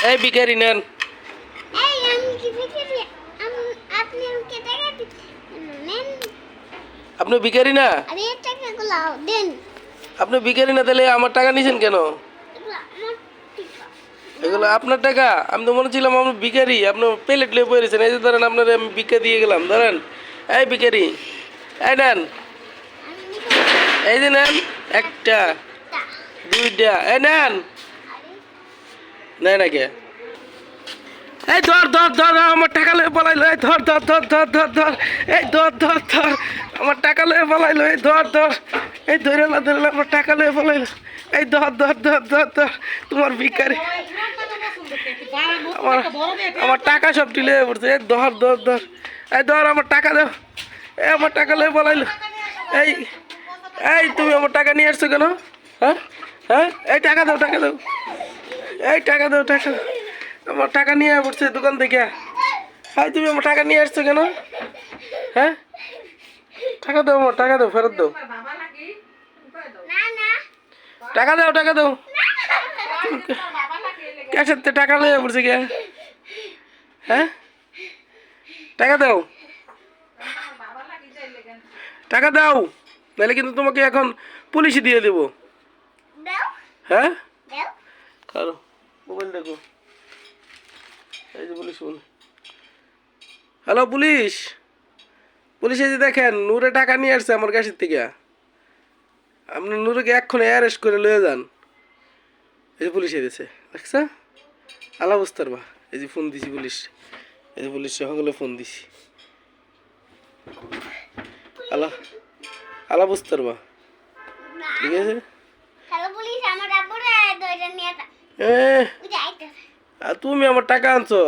এই ভিখারি নেন। আপনি ভিখারি না? আপনি ভিখারি না, তাহলে আমার টাকা নিছেন কেন? এগুলো আপনার টাকা? আমি তো মনে ছিলাম আপনি ভিখারি, আপনি প্লেট লিয়ে পড়েছেন। এই যে ধরেন, আপনার আমি ভিক্ষা দিয়ে গেলাম, ধরেন। এই ভিখারি, এই নেন, এই যে নেন, একটা, দুইটা, এই নেন। নেয় নাকি? এই ধর ধর ধর, আমার টাকা লয়ে পলাইলো। এই ধর ধর ধর ধর ধর ধর, এই ধর ধর ধর, আমার টাকা লয়ে পলাইলো। এই ধর ধর, এই ধরে না ধরলে আমার টাকা লয়ে পলাইলো। এই ধর ধর ধর ধর ধর, তোমার ভিখারি আমার আমার টাকা সব ঢিলে পড়ছে। এই ধর ধর ধর, এই ধর, আমার টাকা দাও। এই আমার টাকা লয়ে পলাইলো। এই এই তুমি আমার টাকা নিয়ে আসছো কেন? হ্যাঁ হ্যাঁ, এই টাকা দাও, টাকা দাও, এই টাকা দাও, টাকা দাও। আমার টাকা নিয়ে পড়ছে দোকান থেকে। হাই, তুমি আমার টাকা নিয়ে আসছো কেন? হ্যাঁ, টাকা দাও, আমার টাকা দাও, ফেরত দাও। টাকা দাও, টাকা দাও। ক্যাশের টাকা লয়ে পড়ছে কে? হ্যাঁ, টাকা দাও, টাকা দাও, নাহলে কিন্তু তোমাকে এখন পুলিশে দিয়ে দেবো। হ্যাঁ, কারো মোবাইল দেখো। এই যে police phone. Hello police, police এই যে দেখেন, নূরে টাকা নিয়ে আসছে আমার কাছের থেকে। আপনি নূরকে এক্ষণে অ্যারেস্ট করে লয়ে যান। এই যে পুলিশ এসেছে, দেখছা? আলা বুঝতার বা, এই যে ফোন দিছি পুলিশ, এই যে পুলিশ সকলে ফোন দিছি। আলা আলা বুঝতার বা, ঠিক আছে? আর তুমি আমার টাকা আনছো?